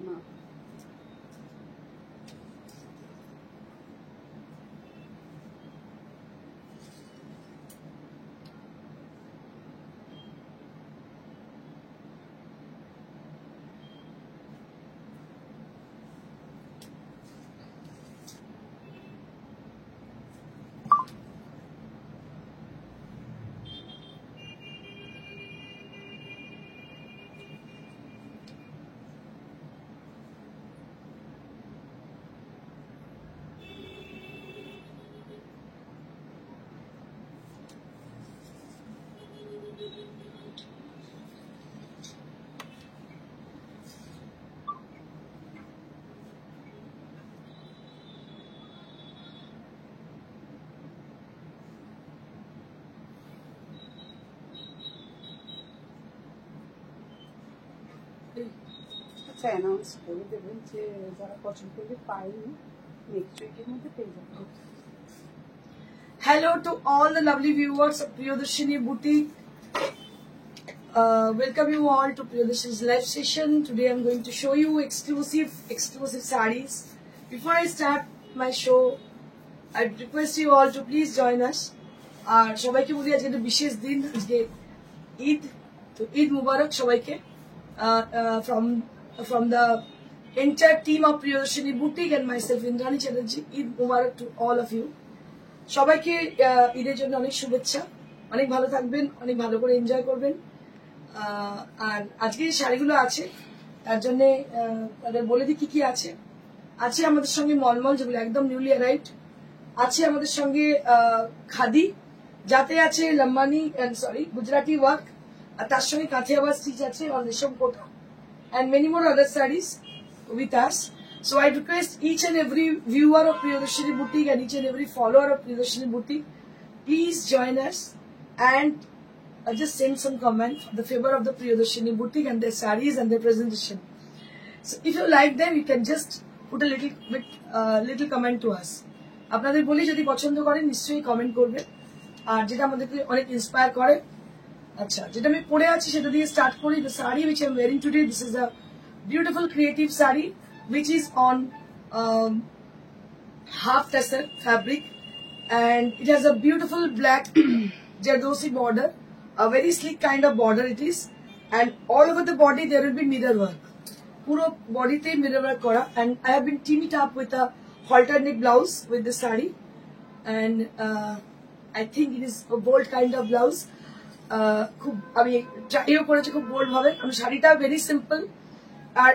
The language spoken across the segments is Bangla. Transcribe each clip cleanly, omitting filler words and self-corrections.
না আচ্ছা অ্যানাউন্স করে দেবেন যে যারা পছন্দ করবে পাইনি নেক্সট উইকের মধ্যে পেয়ে যাবেন। Hello to all the lovely viewers of Priyadarshini Boutique. Welcome you all to Priyadarshini's live session. Today I'm going to show you exclusive sarees. Before I start my show, I request you all to please join us. আর সবাইকে বলি আজকে একটা বিশেষ দিন, আজকে ঈদ, তো ঈদ মুবারক সবাইকে। From the entire team of Priyadarshini Boutique and myself, Indrani Chatterjee, Eid Mubarak to all of you. সবাইকে ঈদের জন্য অনেক শুভেচ্ছা, অনেক ভালো থাকবেন, অনেক ভালো করে এনজয় করবেন। আর আজকে যে শাড়িগুলো আছে তার জন্য তাদের বলে দিই কি কি আছে। আছে আমাদের সঙ্গে মলমল, যেগুলো একদম নিউলি অ্যারাইভড। আছে আমাদের সঙ্গে খাদি, যাতে আছে লম্বানি গুজরাটি ওয়ার্ক, আর তার সঙ্গে কাথিয়াবাদ স্টিচ আছে, আর রেশম কোটা, and many more other sarees with us. So I request each and every viewer of Priyadarshini Boutique and each and every follower of Priyadarshini Boutique, please join us and just send some comment for the favor of the Priyadarshini Boutique and their sarees and their presentation. So if you like them, you can just put a little comment to us. আপনাদের বলি যদি পছন্দ করেন নিশ্চয়ই কমেন্ট করবেন, আর যেটা আমাদেরকে অনেক ইন্সপায়ার করে। আচ্ছা, যেটা আমি পরে আছি সেটা দিয়ে স্টার্ট করি। The saree which I am wearing today, this is a beautiful creative saree which is on half tassel fabric, and it has a beautiful black Jardosi border, a very sleek kind of border it is, and all over the body there will be mirror work. Puro body te mirror work kora, and I have been teamed it up with a halter neck blouse with this saree, and I think it is a bold kind of blouse. খুব আমি ট্রাইও করেছি খুব বোল্ড ভাবে, কারণ শাড়িটা ভেরি সিম্পল, আর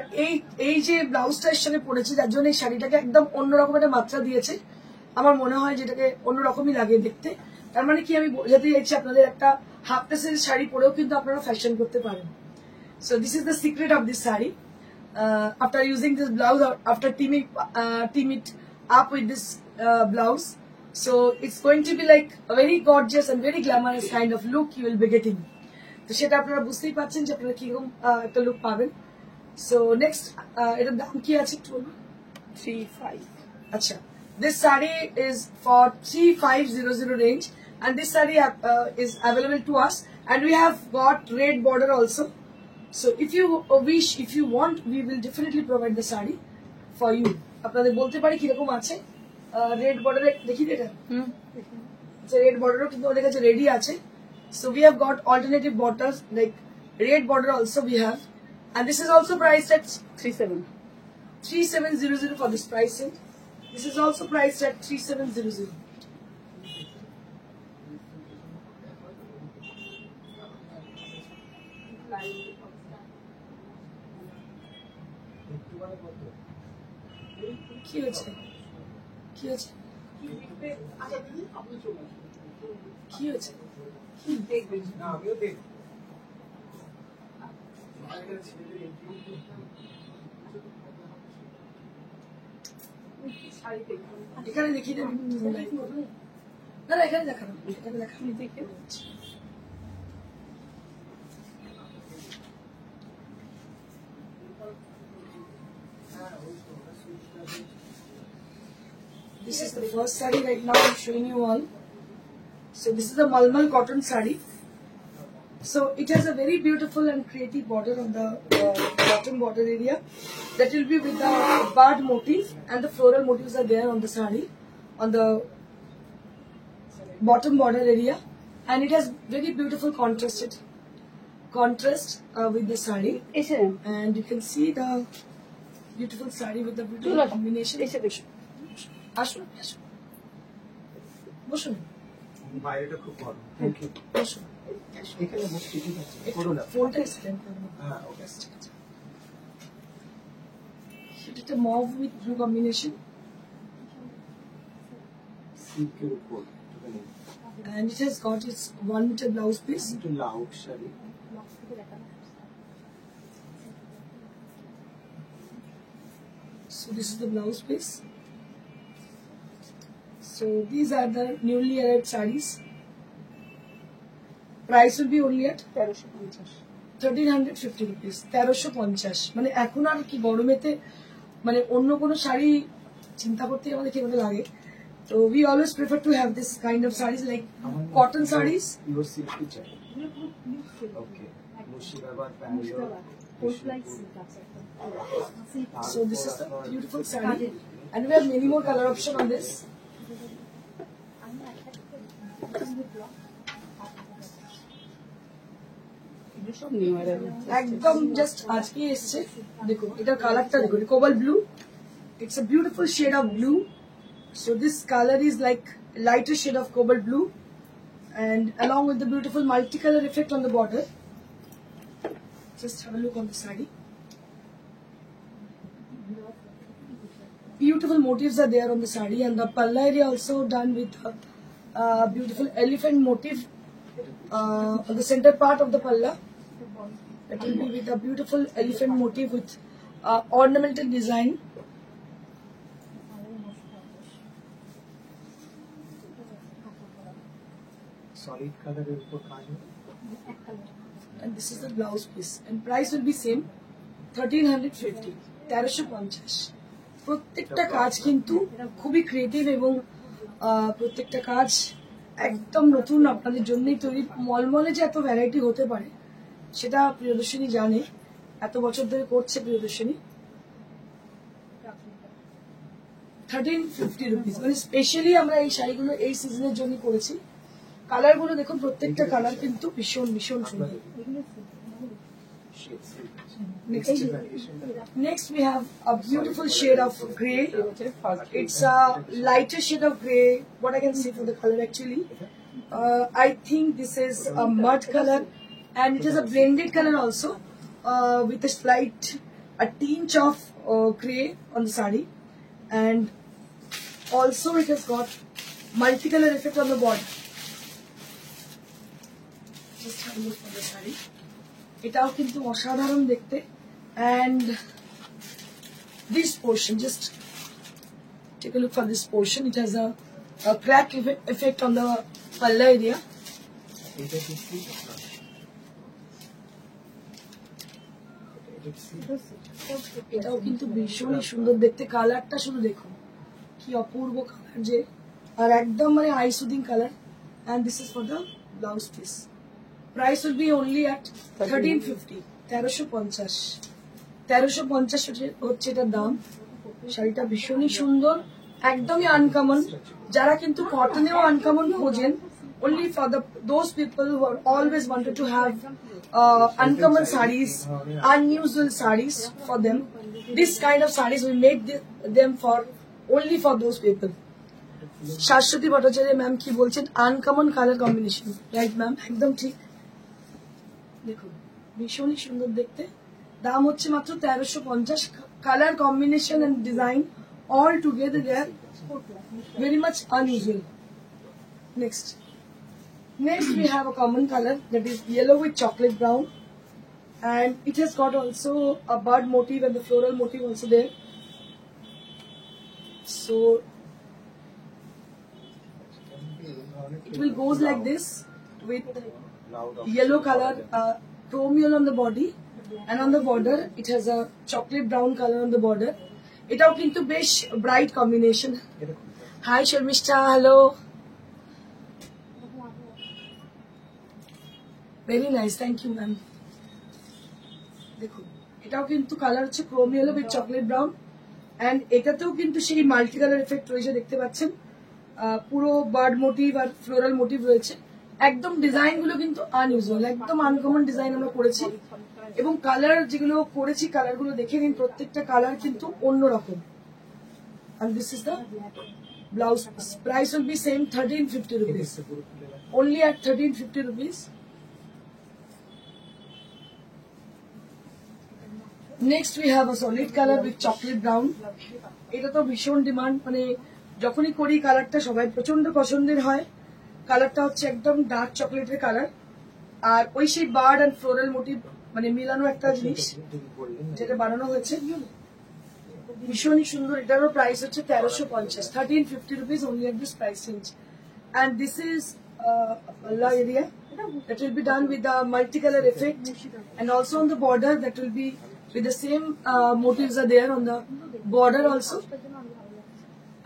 এই যে ব্লাউজটা এর সঙ্গে পরেছি যার জন্য এই শাড়িটাকে একদম অন্যরকম একটা মাত্রা দিয়েছে। আমার মনে হয় যেটাকে অন্যরকমই লাগে দেখতে। তার মানে কি আমি বোঝাতে চাইছি, আপনাদের একটা হাফ পেসের শাড়ি পরেও কিন্তু আপনারা ফ্যাশন করতে পারেন। So this is the secret of this sari. After using this blouse, after team it up with this blouse, so it's going to be like a very gorgeous and very glamorous kind of look you will be getting. তো সেটা আপনারা বুঝতেই পারছেন যে আপনারা কিরকম একটা লুক পাবেন। সো নেক্সট, এটার দাম কি আছে একটু বলুন। 35। আচ্ছা, this saree is for 3500 range, and this saree is available to us, and we have got red border also. So if you wish, if you want, we will definitely provide the saree for you. আপনাদের বলতে পারি কিরকম আছে। রেড বর্ডারে দেখি এটা, রেড বর্ডারও কিন্তু আমাদের কাছে রেডি আছে। So we have got alternative borders like red border also we have, and this is also priced at 3700 for this pricing. This is also priced at 3700. কি হয়েছে কি হয়েছে কি হয়েছে কি দেখবেন না, আমিও দেখ এখানে দেখিয়ে দেবেন না, এখানে দেখানো, এখানে দেখানো দেখে This is the first saree right now I'm showing you all. So this is a Malmal cotton saree. So it has a very beautiful and creative border on the bottom border area. That will be with the bird motif, and the floral motifs are there on the sari, on the bottom border area, and it has very beautiful contrast with the sari, and you can see the beautiful sari with the beautiful combination. আসুন আসুন বসুন বাইরেটা খুব ভালো থ্যাংক ইউ বসুন এখানে বসছি ঠিক আছে করুন আপনি ফোনটা এক্সটেন্ড করুন হ্যাঁ ওকে এটা মভ উইথ ব্লু কম্বিনেশন সিল্কের উপর and it has got its 1 meter blouse piece. একটু loud sari So this is the blouse piece. So these are the newly arrived sarees. Price will be only at 1350 rupees. 1350 মানে এখন আর কি গরমেতে মানে অন্য কোনো শাড়ি চিন্তা করতে আমাদের কেমন লাগে তো we always prefer to have this kind of sarees like cotton sarees. Pure silk চাই okay Murshidabad Bangalore So this is the beautiful saree, and we have many more color option on this. একদম জাস্ট আজকে এসেছে দেখো এটার কালারটা দেখো cobalt blue it's a beautiful shade of blue so this color is like lighter shade of cobalt blue and along with the beautiful multicolor effect on the border. Just have a look on the saree. Beautiful motifs are there on the saree, and the palla area also done with beautiful elephant motif on the center part of the palla. That will be with a beautiful elephant motif with ornamental design. Solid কালারের উপর কাজ হবে And this is the blouse piece, and price will be same 1350 1350 প্রত্যেকটা কাজ কিন্তু খুবই ক্রিয়েটিভ এবং প্রত্যেকটা কাজ একদম নতুন আপনাদের জন্যই তৈরি মলমলে যে এত ভ্যারাইটি হতে পারে সেটা প্রিয়দর্শিনী জানে এত বছর ধরে করছে প্রিয়দর্শিনী 1350 রুপিস মানে স্পেশালি আমরা এই শাড়িগুলো এই সিজনের জন্য করেছি কালার গুলো দেখুন প্রত্যেকটা কালার কিন্তু ভীষণ ভীষণ সুন্দর Next we have a beautiful shade of grey. It's a lighter shade of grey. What I can say for the color actually, I think this is a mud color, and it is a blended color also with a slight tinge of grey on the saree, and also it has got multicolor effect on the body. Just have a look for the saree. এটাও কিন্তু অসাধারণ দেখতে and this portion just take a look for this portion it has a crack effect on the palla area এটা দেখছি এটাও কিন্তু ভীষণই সুন্দর দেখতে কালারটা শুধু দেখুন কি অপূর্ব কালার যে আর একদম মানে I soothing colour and this is for the blouse piece. Price will be only at 1350 1350 হচ্ছে এটার দাম শাড়িটা ভীষণই সুন্দর একদমই আনকমন যারা কিন্তু কটনেও আনকমন খোঁজেন only for those people who are always wanted to have uncommon sarees unusual sarees for them this kind of sarees we make them for only for those people. Shashwati Bhattacharya ma'am কি বলছেন uncommon colour combination right ma'am একদম ঠিক দেখুন ভীষণই সুন্দর দেখতে দাম হচ্ছে মাত্র 1350 colour combination and design all together they are very much unusual. Next we have a common color that is yellow with chocolate brown, and it has got also a bird motif and the floral motif also there. So it will goes like this with yellow color chromium on the body, and on the border it has a chocolate brown color on the border. এটাও কিন্তু বেশ bright combination hi Sharmishtha hello very nice thank you ma'am দেখুন এটাও কিন্তু কালার হচ্ছে chrome yellow with chocolate brown, and এটাতেও কিন্তু সেই মাল্টি কালার এফেক্ট রয়েছে, দেখতে পাচ্ছেন পুরো বার্ড মোটিভ আর ফ্লোরাল মোটিভ রয়েছে। একদম ডিজাইন গুলো কিন্তু আনইউজুয়াল, একদম আনকমন ডিজাইন আমরা করেছি, এবং কালার যেগুলো করেছি কালার গুলো দেখে নিন, প্রত্যেকটা কালার কিন্তু অন্যরকম। And this is the blouse. Price will be same 1350 rupees. Only at 1350 rupees. Next we have a solid color with chocolate brown. এটা তো ভীষণ ডিমান্ড, মানে যখনই করি কালারটা সবাই প্রচন্ড পছন্দের হয়। কালারটা হচ্ছে একদম ডার্ক চকলেটের কালার, আর ওই সেই বার্ড এন্ড ফ্লোরাল মোটিভ মানে মিলানো একটা জিনিস যেটা বানানো হয়েছে, ভীষণই সুন্দর। এটারও প্রাইস হচ্ছে 1350, 1350 rupees only at this price range. And this is Allah area that will be done with the multicolor effect, and also on the border that will be with the same motifs are there on the border also.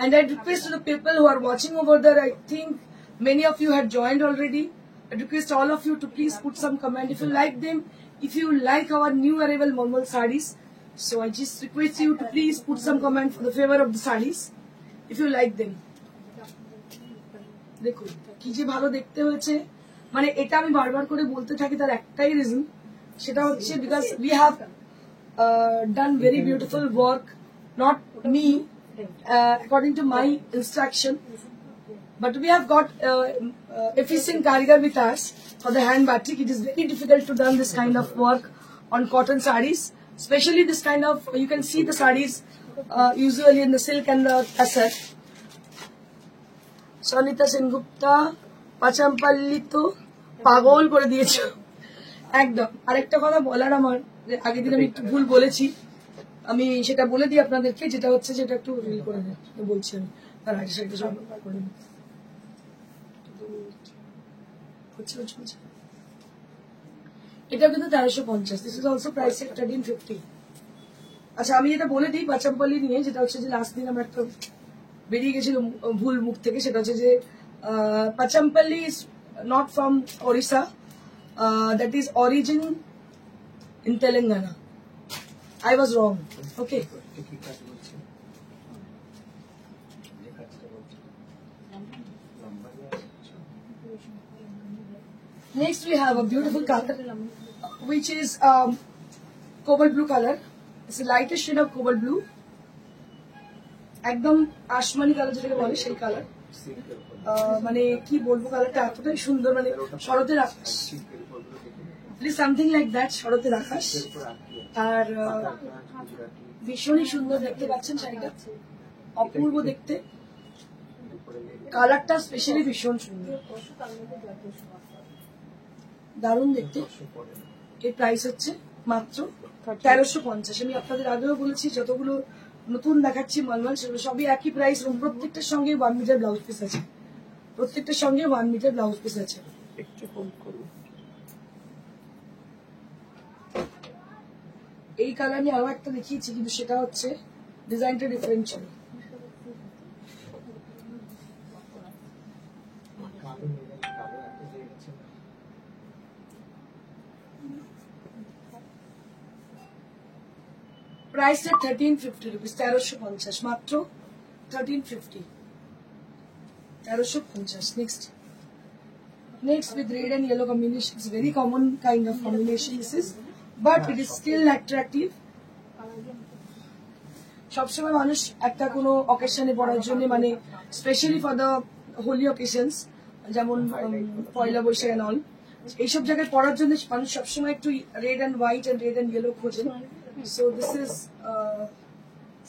And I request to the people who are watching over there, I think many of you had joined already. I request all of you to please put some comment if you like them, if you like our new arrival Malmal sarees. So I just request you to please put some comment for the favor of the sarees if you like them. দেখুন কি যে ভালো দেখতে হয়েছে, মানে এটা আমি বারবার করে বলতে থাকি, তার একটাই রিজন, সেটা হচ্ছে because we have done very beautiful work, not me according to my instruction, but we have got efficient karigar with us for the hand batik. It is very difficult to done this kind of work on cotton sarees, especially this kind of, you can see the sarees usually in the silk and the tassar. Sonita Sengupta, পাচামপাল্লি তো পাগল করে দিয়েছো একদম। আরেকটা কথা বলার আমার, আগের দিন আমি একটু ভুল বলেছি, আমি সেটা বলে দিই আপনাদেরকে, যেটা হচ্ছে যেটা একটু রিল করে বলছি আমি, তার আগে সেটা সব করে নিই। এটা কিন্তু 1350, দিস ইজ অলসো প্রাইস এট 1350। আচ্ছা আমি যেটা বলে দিই পাচামপাল্লি নিয়ে, যেটা হচ্ছে যে লাস্ট দিন আমার একটা বেরিয়ে গেছিল ভুল মুখ থেকে, সেটা হচ্ছে যে Pochampally is not from Odisha, that is origin in Telangana. I was wrong. Okay. Next we have a beautiful color, which is cobalt blue color. It's the lightest shade of cobalt blue. একদম আসমানি কালার যেটাকে বলে সেই কালার, মানে কি বলবো, কালারটা এতটাই সুন্দর, মানে শরতের আকাশ, প্লিজ সামথিং লাইক দ্যাট, শরতের আকাশ। আর ভীষণই সুন্দর দেখতে পাচ্ছেন শাড়িটা, অপূর্ব দেখতে, কালারটা স্পেশালি ভীষণ সুন্দর, দারুণ দেখতে। এর প্রাইস হচ্ছে মাত্র 1350। আমি আপনাদের আগেও বলেছি যতগুলো নতুন দেখাচ্ছি মালমাল সেগুলো সবই একই প্রাইস, এবং প্রত্যেকটার সঙ্গে 1 মিটার ব্লাউজ পিস আছে, প্রত্যেকটার সঙ্গে 1 মিটার ব্লাউজ পিস আছে। এই কালার নিয়ে আরো একটা দেখিয়েছি, কিন্তু সেটা হচ্ছে ডিজাইনটা ডিফারেন্ট ছিল। প্রাইস এট 1350 রুপিস, 1350 মাত্র, 1350, 1350। Next with red and yellow combination, it's very common kind of combination this is, but it is still attractive. সবসময় মানুষ একটা কোনো অকেশনে পড়ার জন্য, মানে specially for the Holi occasions, যেমন পয়লা বৈশাখ এন্ড অল, এইসব জায়গায় পড়ার জন্য মানুষ সবসময় একটু red and white and red and yellow খোঁজেন। So this is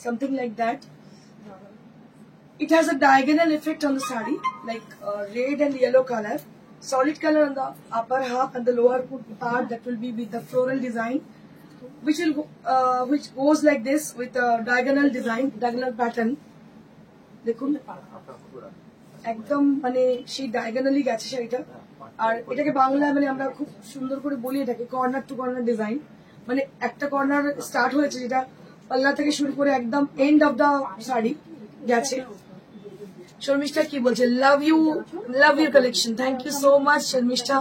something like that. It has a diagonal effect on the sari, like red and yellow color, solid color on the upper half and the lower part, that will be with the floral design, which goes like this with a diagonal design, diagonal pattern. দেখুন একদম মানে সেই ডায়াগোনালি গেছে শাড়িটা। আর এটাকে বাংলায় মানে আমরা খুব সুন্দর করে বলি এটাকে কর্নার টু কর্নার ডিজাইন, মানে একটা কর্নার স্টার্ট হয়েছে যেটা পাল্লা থেকে শুরু করে একদম এন্ড অফ দা শাড়ি গেছে। শর্মিষ্ঠা কি বলছে, love you collection, thank you so much Sharmistha.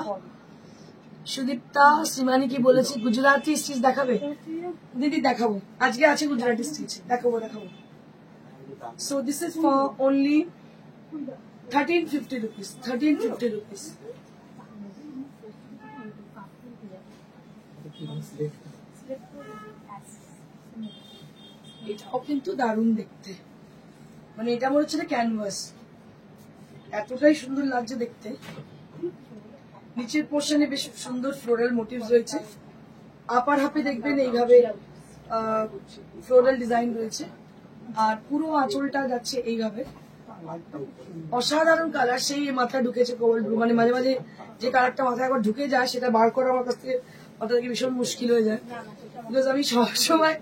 Sudipta Shrimani কি বলেছে গুজরাটি স্টিচ দেখাবে? দিদি দেখাবো, আজকে আছে গুজরাটি স্টিচ, দেখাবো। So this is for only 1350 rupees. 1350 rupees. এটাও কিন্তু দারুণ দেখতে, মানে এটা মনে হচ্ছে ক্যানভাস, এতটাই সুন্দর লাগছে দেখতে। নিচের পোর্শনে বেশ সুন্দর ফ্লোরাল মোটিভস রয়েছে, আপার হাফে দেখবেন এইভাবে ফ্লোরাল ডিজাইন রয়েছে, আর পুরো আঁচলটা যাচ্ছে এইভাবে। অসাধারণ কালার, সেই মাথা ঢুকেছে কোবাল্ট ব্লু, মানে মাঝে মাঝে যে কালারটা মাথায় একবার ঢুকে যায় সেটা বার করা আমার কাছ থেকে মাথা থেকে ভীষণ মুশকিল হয়ে যায়, বিকজ আমি সবসময়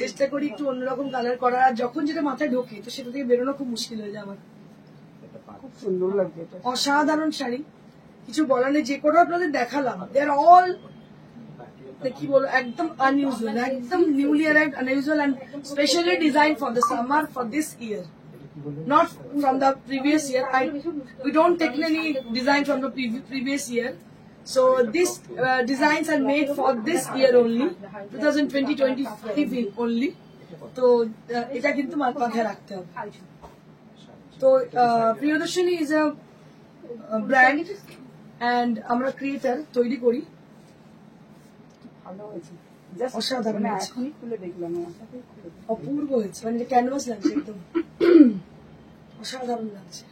চেষ্টা করি একটু অন্যরকম কালার করার, আর যখন যেটা মাথায় ঢোকে তো সেটা থেকে বেরোনো খুব মুশকিল হয়ে যায় আমার। খুব সুন্দর লাগছে এটা। অসাধারণ শাড়ি, কিছু বলার নেই, যে কোনো আপনাদের দেখালাম, দে আর অল কি বলবো একদম আনইউজুয়াল, একদম newly arrived, unusual and specially design for the summer for this year, not from the previous year. We don't take any design from the previous year. So these designs are made for this year only, 2020-20 only. তো এটা কিন্তু মাথায় রাখতে হবে। তো Priyadarshini is a brand and আমরা ক্রিয়েটর, তৈরি করি। ভালো হয়েছে, অসাধারণ মানে হয়েছে। এখনই খুলে দেখলাম, অপূর্ব হয়েছে, মানে ক্যানভাস লাগছে একদম অসাধারণ লাগছে।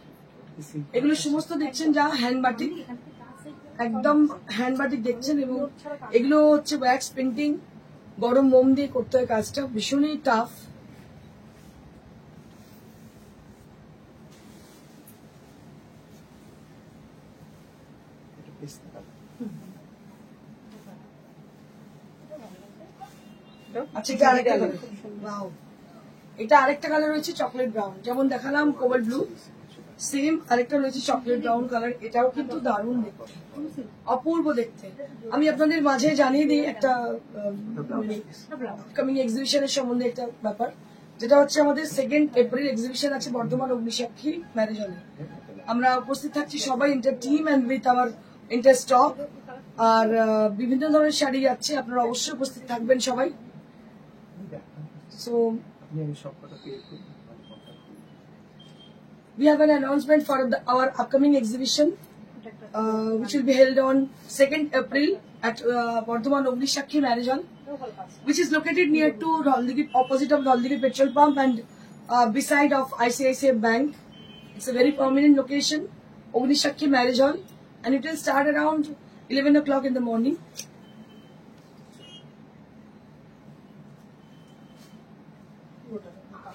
এগুলো সমস্ত দেখছেন যা হ্যান্ড বাটিক, একদম হ্যান্ড বাটিক দেখছেন, এবং এগুলো হচ্ছে ওয়্যাক্স পেন্টিং, গরম মোম দিয়ে করতে হয় কাজটা, ভীষণই টাফ। আচ্ছা এটা আরেকটা কালার, ওয়াও, এটা আরেকটা কালার রয়েছে চকলেট ব্রাউন, যেমন দেখালাম কোবাল্ট ব্লু, সেম আরেকটা রয়েছে চকলেট ব্রাউন কালার, এটাও কিন্তু দারুণ দেখতে, অপূর্ব দেখতে। আমি আপনাদের মাঝে জানিয়ে দিই একটা আপকামিং এক্সিবিশনের সম্বন্ধে একটা ব্যাপার, যেটা হচ্ছে আমাদের 2 এপ্রিল এক্সিবিশন আছে বর্ধমান অগ্নিসাক্ষী ম্যারেজ হলে। আমরা উপস্থিত থাকছি সবাই, inter team and with our inter stock, আর বিভিন্ন ধরনের শাড়ি যাচ্ছে, আপনারা অবশ্যই উপস্থিত থাকবেন সবাই। So we have an announcement for our upcoming exhibition, which will be held on 2nd April at Bardhaman Ognishakhi Marriage Hall, which is located near to opposite of Roldigiri petrol pump and beside of ICICI Bank. It's a very prominent location, Ognishakhi Marriage Hall, and it will start around 11 o'clock in the morning.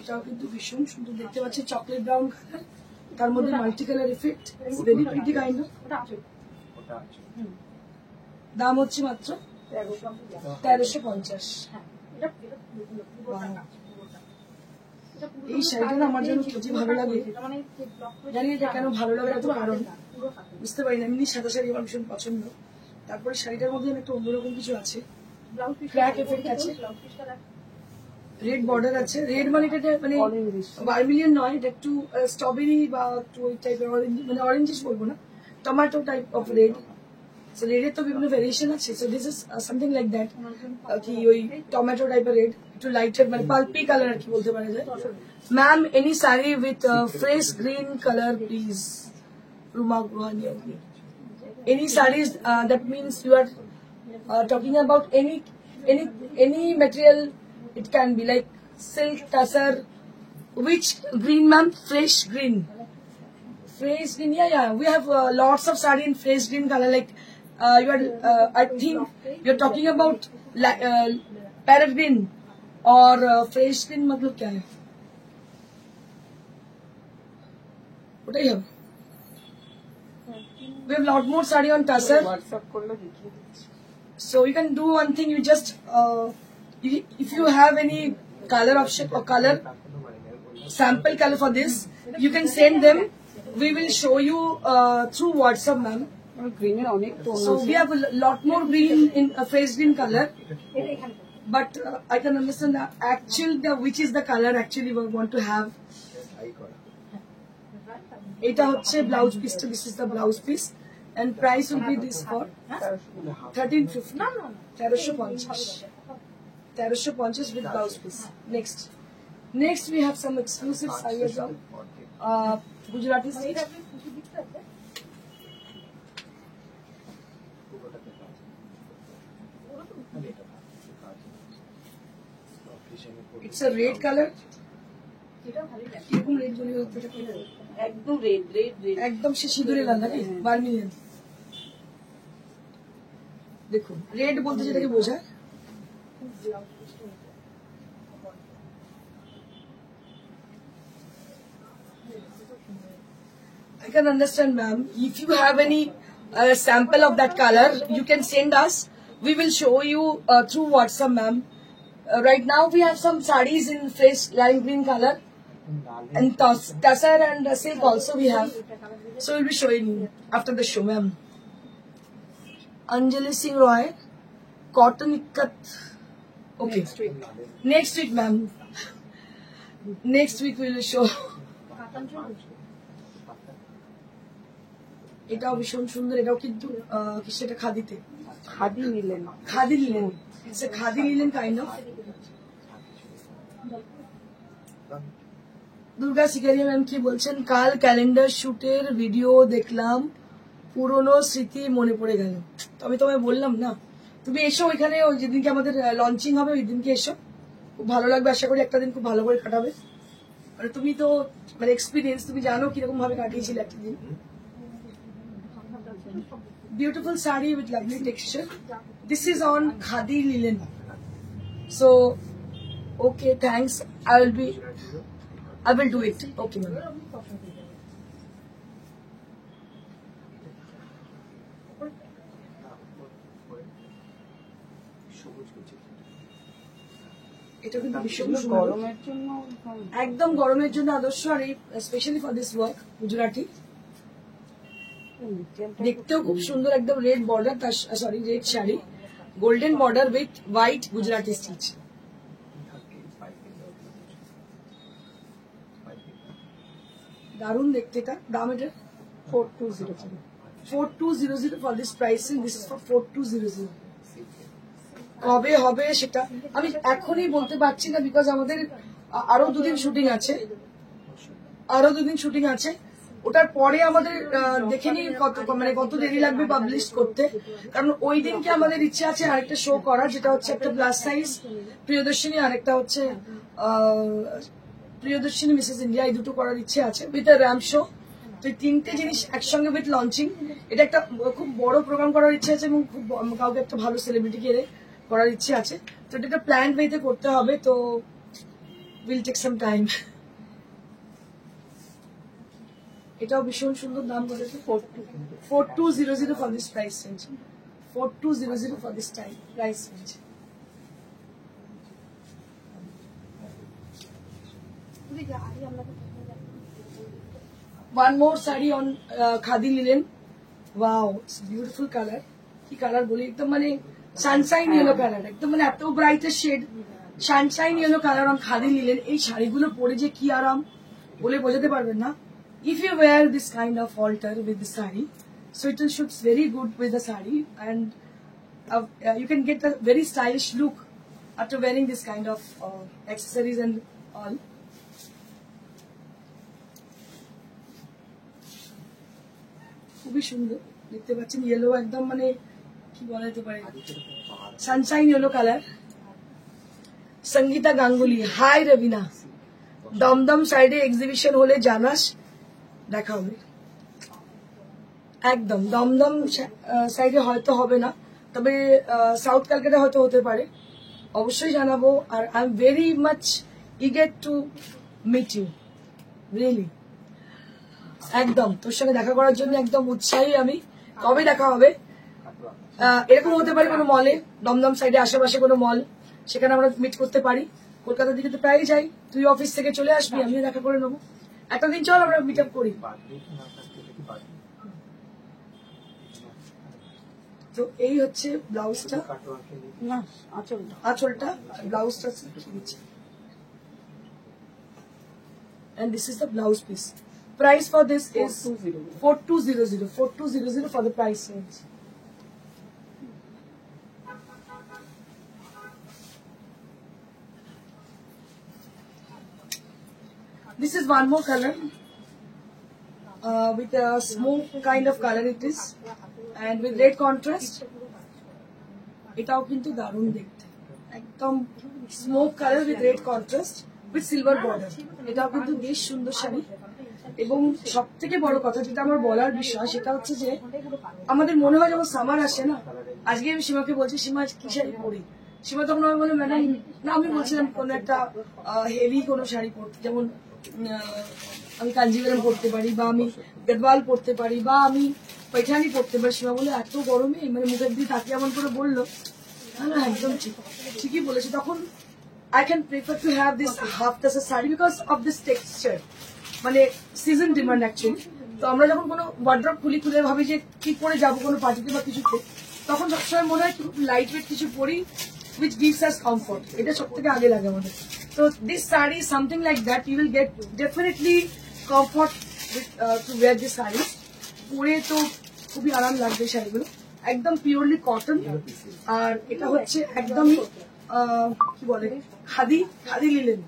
এটাও কিন্তু ভীষণ সুন্দর দেখতে পাচ্ছি, চকলেট ব্রাউন কালার, তার মধ্যে multi colour effect, very pretty kind of. দাম হচ্ছে মাত্র 1350। এই শাড়িটা আমার জন্য কি ভালো লাগে, জানি এটা কেন ভালো লাগে, এত কারণ বুঝতে পারি না। এমনি সাদা শাড়ি আমার ভীষণ পছন্দ, তারপরে শাড়িটার মধ্যে একটা অন্যরকম কিছু আছে, ক্র্যাক এফেক্ট আছে, রেড বর্ডার আছে। রেড মানে এটা মানে ভার্মিলিয়ন নয়, এটা একটু স্ট্রবেরি বা একটু ওই টাইপের অরেঞ্জ, মানে অরেঞ্জিস বলবো না, tomato type of red. So রেডের তো বিভিন্ন ভেরিয়েশন আছে, so this is something like that, কি ওই টমেটো টাইপের রেড, একটু লাইটার মানে পালপি কালার আর কি বলতে পারা যায়। Ma'am any sari with fresh green colour please, Ruma Guhani. Any sarees that means you are talking about any material. It can be like silk, tussar. Which green, ma'am? Fresh green. Fresh green, yeah. We have lots of saree in fresh green color. Like you are, I think you're talking about parrot green or fresh green. मतलब क्या है? ওটাই হবে। We have lot more saree on tussar. So you can do one thing. You just if you have any color option or color sample color for this, you can send them. We will show you through WhatsApp, ma'am. So we have a lot more green in a fresh green color, but I can understand that actually which is the color actually we want to have. এটা হচ্ছে ব্লাউজ পিসটা, this is the blouse piece. and price will be this for 1350. No. 1350 with blouse piece. Next we have some exclusive sarees of Gujarati stitch. It's a red color. কিরকম রেড বলি একদম রেড একদম সে সিঁদুরে লাল নাকি বার্মিলিয়ান। দেখুন রেড বলতে যেটাকে বোঝায় I can understand, ma'am. If you have any sample of that color, you can send us. We will show you through WhatsApp, ma'am. Right now, we have some sarees in fresh lime green color, and tassar and silk also we have. So we'll be showing you after the show, ma'am. Anjali Singh Roy, cotton ikat. Okay. Next week, ma'am. Next week we will show. এটাও ভীষণ সুন্দর, এটাও কিন্তু সেটা খাদিতে খাদি নিলেন খাদি নিলেন কাইন্ড অফ। দুর্গা শিকারিয়া ম্যাম কি বলছেন, কাল ক্যালেন্ডার শুটের ভিডিও দেখলাম, পুরনো স্মৃতি মনে পড়ে গেল। তো আমি তোমায় বললাম না, তুমি এসো ওইখানে, ওই যেদিনকে আমাদের লঞ্চিং হবে ওই দিনকে এসো, খুব ভালো লাগবে। আশা করি একটা দিন খুব ভালো করে কাটাবে। মানে তুমি তো মানে এক্সপিরিয়েন্স, তুমি জানো কিরকম ভাবে কাটিয়েছিলে একটা দিন। Beautiful saree with lovely texture. This is on khadi linen. So, okay, thanks. I will do it. Okay, ma'am. এটা কিন্তু ভীষণ গরমের জন্য একদম গরমের জন্য আদর্শ, আর এই specially for this work Gujarati. দেখতেও খুব সুন্দর, একদম red border, sorry red sari, golden border with white Gujarati stitch. দারুণ দেখতে। এটা দাম এটা 4200 for this pricing. This is for 4200। কবে হবে সেটা আমি এখনই বলতে পারছি না, বিকজ আমাদের আরো দুদিন শুটিং আছে। ওটার পরে আমাদের দেখে নিই কত দেরি লাগবে পাবলিশ করতে, কারণ ওই দিনকে আমাদের ইচ্ছে আছে আরেকটা শো করার, যেটা হচ্ছে একটা প্লাস সাইজ প্রিয়দর্শিনী, আরেকটা হচ্ছে প্রিয়দর্শিনী মিসেস ইন্ডিয়া, এই দুটো করার ইচ্ছে আছে উইথ আ র্যাম্প শো। তো এই তিনটে জিনিস একসঙ্গে উইথ লঞ্চিং, এটা একটা খুব বড় প্রোগ্রাম করার ইচ্ছে আছে, এবং খুব কাউকে একটা ভালো সেলিব্রিটি কে করার ইচ্ছে আছে। তো এটা একটা প্ল্যান ওয়েতে করতে হবে, তো উইল টেক সাম টাইম। এটাও ভীষণ সুন্দর, দাম করেছে 4200 for this price range. 4200 for this price range. One more saree on khadi linen. Wow, it's beautiful color. কি কালার বলি, একদম মানে সানশাইন ইয়েলো কালার, একদম মানে এত ব্রাইটের shade, sunshine yellow colour on khadi linen. এই শাড়িগুলো পরে যে কি আরাম বলে বোঝাতে পারবেন না। If you wear this kind of halter with the saree, so it will shoot very good with the saree, and you can get a very stylish look after wearing this kind of accessories and all. খুবই সুন্দর দেখতে পাচ্ছেন, ইয়েলো একদম মানে কি বলা যেতে পারে, sunshine yellow colour. Sangeeta Ganguly, hi Raveena, Dumdum সাইডে এক্সিবিশন হলে জানাস, দেখা হবে। একদম দমদম সাইডে হয়তো হবে না, তবে সাউথ ক্যালকাটা হয়তো হতে পারে, অবশ্যই জানাবো। আর I am very much eager to meet you, really. একদম তোর সঙ্গে দেখা করার জন্য একদম উৎসাহী আমি। কবে দেখা হবে? এরকম হতে পারে কোনো মলে, দমদম সাইডে আশেপাশে কোনো মল, সেখানে আমরা মিট করতে পারি। কলকাতার দিকে তো প্রায় যাই, তুই অফিস থেকে চলে আসবি, আমিও দেখা করে নেবো। একটা দিন চল আমরা মিট আপ করি। তো এই হচ্ছে ব্লাউজটা, আঁচলটা, ব্লাউজটা দিচ্ছি। And this is the blouse piece. price for this is 4200. 4200 for the price range. This is one more color with a smoke kind of color it is, and with red contrast. এটাও কিন্তু দারুণ দেখতে, একদম smoke colour with red contrast with silver border. এটাও কিন্তু বেশ সুন্দর শাড়ি। এবং সব থেকে বড় কথা যেটা আমার বলার বিষয় সেটা হচ্ছে যে আমাদের মনে হয় যখন সামার আসে না, আজকে আমি সীমাকে বলছি সীমা কি শাড়ি পরি, সীমা তখন আমি বললাম ম্যাডাম না, আমি বলছিলাম কোনো একটা হেভি কোনো শাড়ি পরতে, যেমন আমি কাঞ্জিভারাম পরতে পারি, বা আমি গদওয়াল পরতে পারি, বা আমি पैठानी পরতে পারি। সীমা বলে এত গরমে, মানে মুখের দিকে তাকিয়ে এমন করে বললো, না একদম ঠিকই বলেছে। তখন I can prefer to have this half tassel saree because of this texture, মানে সিজন ডিমান্ড অ্যাকচুয়ালি। তো আমরা যখন কোনো ওয়ার্ড্রপ খুলে ভাবি যে কি পরে যাবো কোনো পার্টিতে বা কিছুতে, তখন সবসময় মনে হয় লাইট ওয়েট কিছু পরি which gives us comfort, এটা সব থেকে আগে লাগে আমাদের। তো this saree is something like that, you will get definitely comfort with to wear this saree, পরে তো খুবই আরাম লাগবে শাড়িগুলো, একদম পিওরলি কটন। আর এটা হচ্ছে একদমই কি বলে খাদি লিলেন,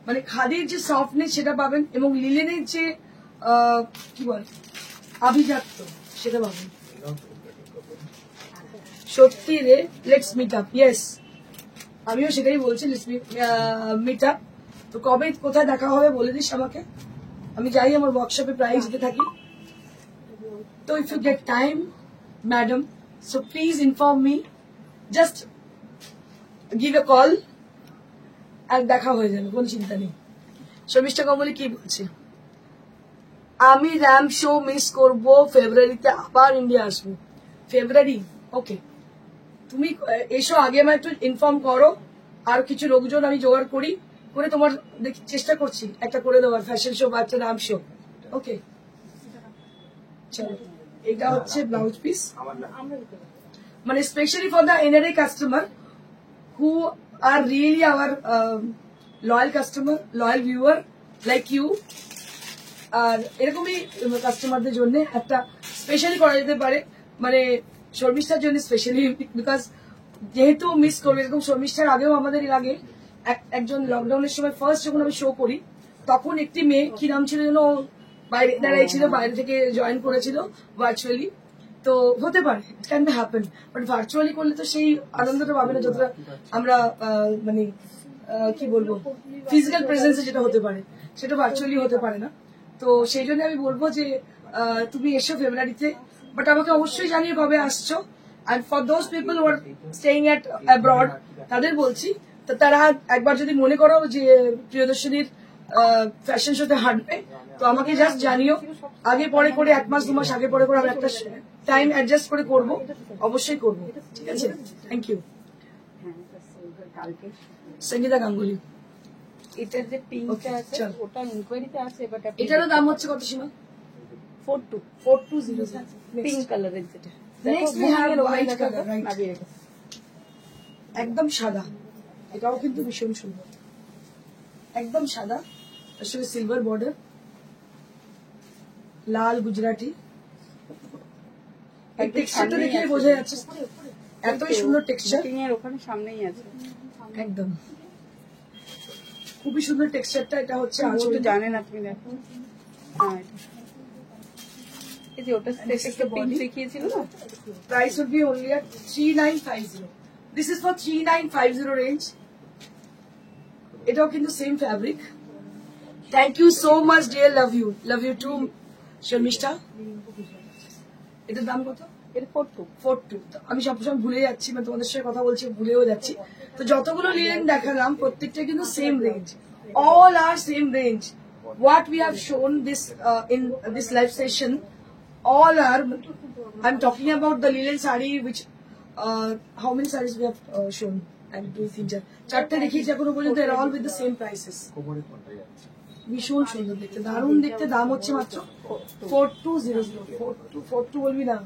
মানে খাদির যে সফটনেস সেটা পাবেন, এবং লিলেনের যে কি বলে আভিজাত্য সেটা পাবেন। সত্যি রে, লেটস মিট আপ। ইয়েস, আমিও সেটাই বলছি, লেটস মিট আপ। তো কবে কোথায় দেখা হবে বলে দিস আমাকে, আমি যাই আমার ওয়ার্কশপে প্রায় যেতে থাকি। So if you get time, madam, so please inform me. Just give a call and দেখা হয়ে যাবে, কোনো চিন্তা নেই। শর্মিষ্ঠা গাঙ্গুলি কি বলছে, আমি র্যাম শো মিস করব, ফেব্রুয়ারিতে আবার ইন্ডিয়া আসবো। ফেব্রুয়ারি, ওকে, তুমি এসো, আগে আমার একটু ইনফর্ম করো, আর কিছু লোকজন আমি জোগাড় করে তোমার চেষ্টা করছি একটা করে দেওয়ার ফ্যাশন শো বা একটা র্যাম শো। ওকে চলো, এটা হচ্ছে ব্লাউজ পিস, মানে specially for the NRI customer who are really our loyal customer, loyal viewer like you. আর এরকমই কাস্টমারদের জন্য একটা স্পেশালি করা যেতে পারে, মানে শর্মিষ্ঠার জন্য স্পেশালি, বিকজ যেহেতু মিস করবে, এরকম শর্মিষ্ঠার আগেও আমাদের এর আগে একজন লকডাউনের সময় ফার্স্ট যখন আমি শো করি, তখন একটি মেয়ে কি নাম ছিল যেন, বাইরে দাঁড়িয়েছিল, বাইরে থেকে জয়েন করেছিল ভার্চুয়ালি। তো হতে পারে, it can be happen, but virtually করলে তো সেই আনন্দটা পাবে না যতটা আমরা মানে কি বলবো ফিজিক্যাল প্রেজেন্সে যেটা হতে পারে, সেটা ভার্চুয়ালি হতে পারে না। তো সেই জন্য আমি বলবো যে তুমি এসো ফেব্রুয়ারিতে, বাট আমাকে অবশ্যই জানিয়ে কবে আসছো। And for those people who R staying at abroad, তাদের বলছি, তো তারা একবার যদি মনে করো যে প্রিয়দর্শনীর ফ্যাশন শোতে হাঁটবে, তো আমাকে জাস্ট জানিও, আগে পরে করে 1 মাস 2 মাস আগে পরে করে আমি একটা টাইম অ্যাডজাস্ট করে করবো, অবশ্যই করবো, ঠিক আছে? Thank you. সঙ্গীতা গাঙ্গুলি, এটার যে পিঙ্কটা আছে ওটা ইনকোয়ারিতে আছে, বাট এটারও দাম হচ্ছে কত সীমা? 4200 পিঙ্ক কালারের যেটা। Next we have white colour, right, একদম সাদা, এটাও কিন্তু ভীষণ সুন্দর, একদম সাদা, তার সঙ্গে সিলভার বর্ডার, লাল গুজরাটি। এই টেক্সচারটা দেখে বোঝা যাচ্ছে এতই সুন্দর টেক্সচার, ওখানে সামনেই আছে, একদম খুবই সুন্দর টেক্সচারটা। এটা হচ্ছে আঁচলটা জানেন আপনি, দেখো, হ্যাঁ এই যে ওটা পিঙ্ক দেখিয়েছিল না। Price will be only at 3950। This is for 3950 range. এটাও কিন্তু same fabric. Thank you so much dear, love you too Sharmishtha. এটার দাম কত? এটা 42। আমি সবসময় ভুলে যাচ্ছি, মানে তোমাদের সাথে কথা বলছি ভুলেও যাচ্ছি। তো যতগুলো লিলেন দেখালাম প্রত্যেকটা কিন্তু same range, all are same range. What we have shown this in this live session, all are, I'm talking about the linen saree which how many sarees we have shown? And 2 3 4 চারটে দেখিয়েছি এখনো পর্যন্ত, they're all with the same prices. ভীষণ সুন্দর দেখতে, দারুণ দেখতে। দাম হচ্ছে মাত্র 4200। 42 বলবি না,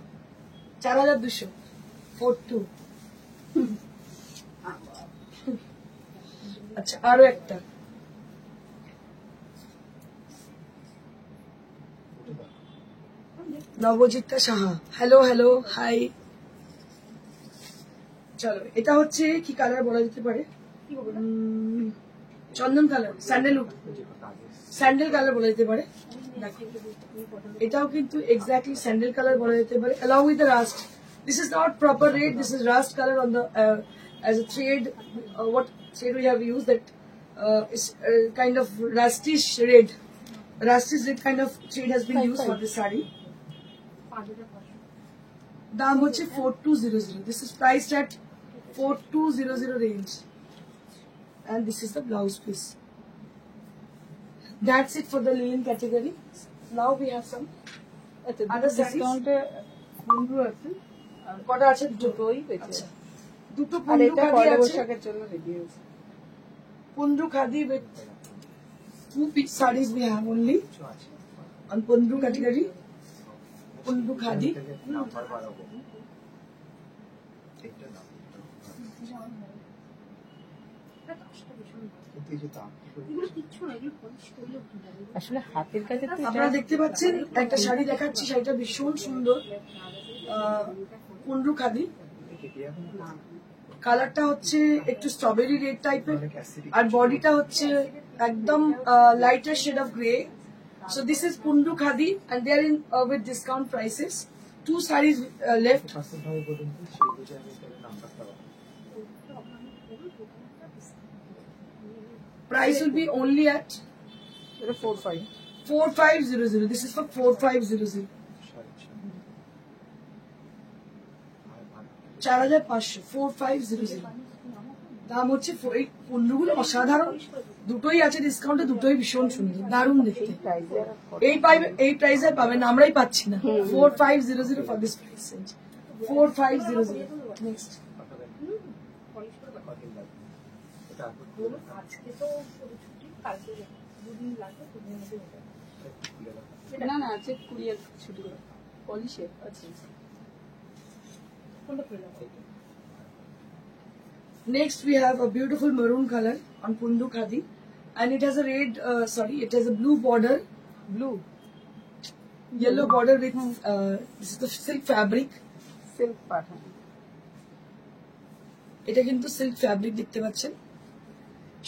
4200। 42। আচ্ছা, আরো একটা নবজিতা সাহা, হ্যালো হ্যালো, হাই। চলো, এটা হচ্ছে কি কালার বলা যেতে পারে? চন্দন কালার, স্যান্ডেলউড, স্যান্ডেল কালার বলা যেতে পারে। দেখো, এটাও কিন্তু এক্স্যাক্টলি স্যান্ডেল কালার বলা যেতে পারে, along with the rust. This is not proper red, this is rust color on the as a thread. What thread we have used, that is kind of rustish red. Rustish red kind of thread has been used for this saree. দাম হচ্ছে 4200. This is priced at 4200 range, and this is the blouse piece. That's it for the linen category. Now we have some other sarees. ডিসকাউন্টে কুমড়ো আছে আর কটা আছে? দুটোই বেঁচে আচ্ছা, আছে। দুটো আর পুন্ডু এটা খাদি পয়লা আছে, বৈশাখের জন্য রেডি হয়েছে। পুন্ডু khadi with 2 piece sarees we have only কিছু আছে on পুন্ডু category. পুন্ডু খাদি, নাম্বার বাড়াবো একটা দাম কিন্তু এই যে দাম আসলে হাতের কাছে তো আপনারা দেখতে পাচ্ছেন একটা শাড়ি দেখাচ্ছি, শাড়িটা ভীষণ সুন্দর, পুন্ডু খাদি। কালারটা হচ্ছে একটু স্ট্রবেরি রেড টাইপের, আর বডিটা হচ্ছে একদম lighter shade of grey. So this is Pundu Khadi, and they are in with discount prices. 2 sarees left. Percent ভাবে বলুন তো, সেই বুঝে আমি তাহলে নাম্বারটা পাবো। Price will be only at এটা 45 4500. This is for 4500. 4500, 4500 দাম হচ্ছে। এই পণ্যগুলো অসাধারণ, দুটোই আছে ডিসকাউন্টে, দুটোই ভীষণ সুন্দর, দারুণ দেখতে। এই প্রাইসে পাবেন, আমরাই পাচ্ছি না। 4500 for this price range. 4500. Next. না না আছে কুরিয়ার ছুটি করে পলিশের আছে। Next we have a beautiful maroon color on Pundu Khadi, and it has a red, it has a blue border, blue yellow border with this is the silk fabric. Silk পাঠান। এটা কিন্তু সিল্ক ফ্যাব্রিক দেখতে পাচ্ছেন।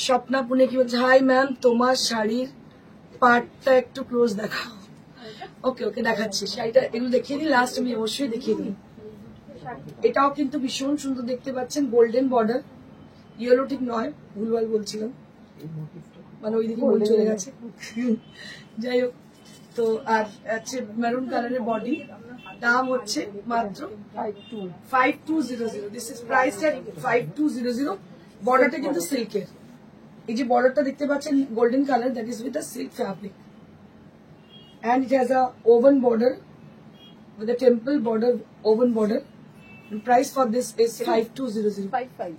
স্বপ্না পুনে কি বলছে, হাই ম্যাম, তোমার শাড়ির পার্টটা একটু ক্লোজ দেখাও। ওকে ওকে, দেখাচ্ছি শাড়িটা, এগুলো দেখিয়ে দিই, লাস্ট আমি অবশ্যই দেখিয়ে দিই। এটাও কিন্তু ভীষণ সুন্দর দেখতে পাচ্ছেন, গোল্ডেন বর্ডার, ইয়েলো ঠিক নয়, ভুলভাল বলছিলাম, মানে ওইদিকে মন চলে গেছে। যাই হোক, তো আর হচ্ছে মেরুন কালারের বডি, দাম হচ্ছে মাত্র 5200. দিস ইজ প্রাইসড এট 5200. বর্ডারটা কিন্তু সিল্কের, এই যে বর্ডারটা দেখতে পাচ্ছেন golden colour, that is with a silk fabric, and it has a oven border with a temple border, oven border. The price for this is 5200. 55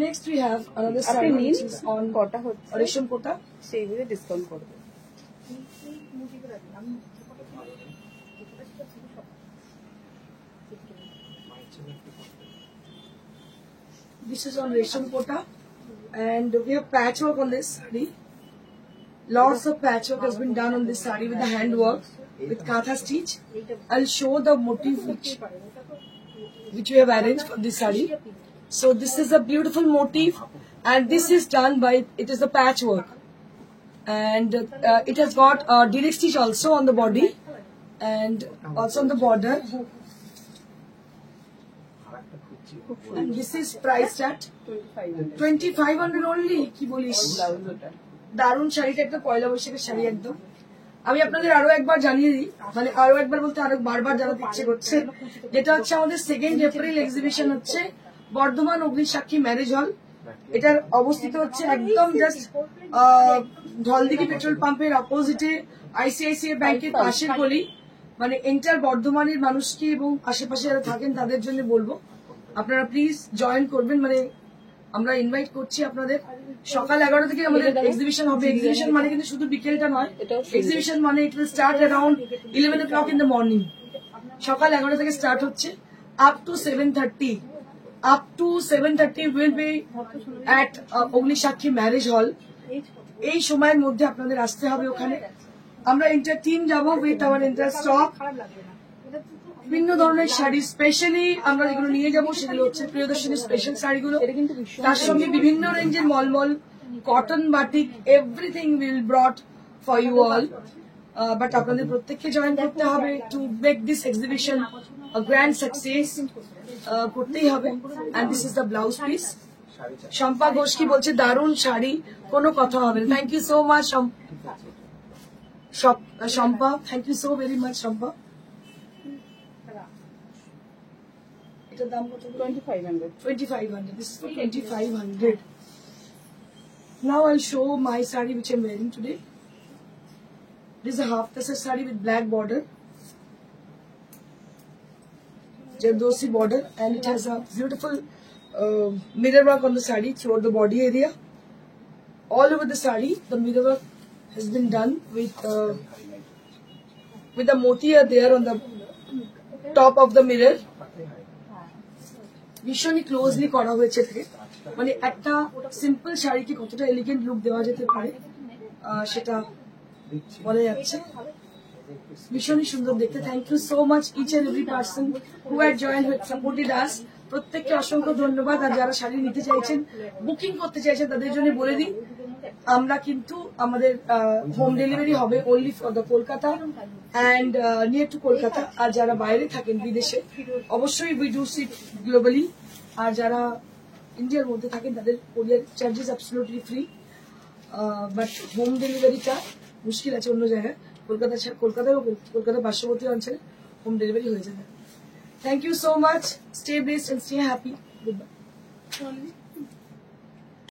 Next we have another আপনি saree নিন, which is on কটা হচ্ছে রেশম কোটা। সেইগুলো ডিসকাউন্ট করবে। This is on Resham Kota, and we have patchwork on this saree. Lots of patchwork has been done on this saree with the handwork, with katha stitch. I'll show the motif which we have arranged for this saree. So this is a beautiful motif, and this is done by, it is the patchwork, and it has got direct stitch also on the body and also on the border. And this is priced at 2500 only. কি বলিস, ব্লাউজ ওটা দারুণ শাড়িটা, একটা পয়লা বৈশাখের শাড়ি একদম। আমি আপনাদের আরো একবার জানিয়ে দিই, মানে আরো একবার বলতে আরো বারবার জানাতে ইচ্ছে করছে, যেটা হচ্ছে আমাদের 2nd এপ্রিল এক্সিবিশন হচ্ছে বর্ধমান অগ্নিসাক্ষী ম্যারেজ হল। এটার অবস্থিত হচ্ছে একদম জাস্ট ঢলদিঘি পেট্রোল পাম্পের অপোজিটে, আইসিআইসিআই ব্যাংকের পাশের গলি। মানে এন্টার বর্ধমানের মানুষকে এবং আশেপাশে যারা থাকেন তাদের জন্য বলবো, আপনারা প্লিজ জয়েন করবেন। মানে আমরা ইনভাইট করছি আপনাদের। সকাল 11টা থেকে আমাদের এক্সিবিশন হবে। এক্সিবিশন মানে কিন্তু শুধু বিকেলটা নয়, এক্সিবিশন মানে it will start around 11 o'clock in the morning। সকাল 11টা থেকে স্টার্ট হচ্ছে, up to 7:30 will be at Agnisakshi marriage hall. এই সময়ের মধ্যে আপনাদের আসতে হবে ওখানে। আমরা ইন্টার টিম যাবো উইথ আওয়ার ইন্টার স্টক। খারাপ লাগবে না। এটা তো বিভিন্ন ধরনের শাড়ি স্পেশালি আমরা যেগুলো নিয়ে যাবো সেগুলো হচ্ছে প্রিয়দর্শনী স্পেশাল শাড়িগুলো। এটা কিন্তু ভীষণ তার সঙ্গে বিভিন্ন রেঞ্জের মলমল, cotton, batik, everything will brought for you all. But আপনাদের প্রত্যেককে জয়েন করতে হবে to make this exhibition grand success. করতেই হবে। And this is the blouse piece. Shampa Ghosh কি বলছে, দারুণ শাড়ি, কোনো কথা হবে না। Thank you so much Shampa, thank you so very much Shampa. এটার দাম কত? 2500 2500. This is for 2500. Now I'll show my saree which I'm wearing today. This is a half tasser saree with black border, Jardosi border, and it has a beautiful mirror work on the saree throughout the body area. All over the saree, the mirror work has been done with the motia there on the top of the mirror. ভীষণই ক্লোজলি করা হয়েছে এটাকে, মানে একটা সিম্পল শাড়িকে কতটা এলিগেন্ট লুক দেওয়া যেতে পারে সেটা বলা যাচ্ছে। ভীষণই সুন্দর দেখতে। Thank you so much each and every person who had join with supported us. প্রত্যেককে অসংখ্য ধন্যবাদ। আর যারা শাড়ি নিতে চাইছেন, বুকিং করতে চাইছেন, তাদের জন্য বলে দিই আমরা কিন্তু আমাদের হোম ডেলিভারি হবে only for the Kolkata and near to Kolkata. আর যারা বাইরে থাকেন বিদেশে, অবশ্যই উই ডু শিপ গ্লোবালি। আর যারা ইন্ডিয়ার মধ্যে থাকেন তাদের courier charges absolutely free. But home ডেলিভারিটা মুশকিল আছে অন্য জায়গায়। কলকাতার পার্শ্ববর্তী অঞ্চলে হোম ডেলিভারি হয়ে যাবে। Thank you so much. Stay blessed and stay happy. Good by.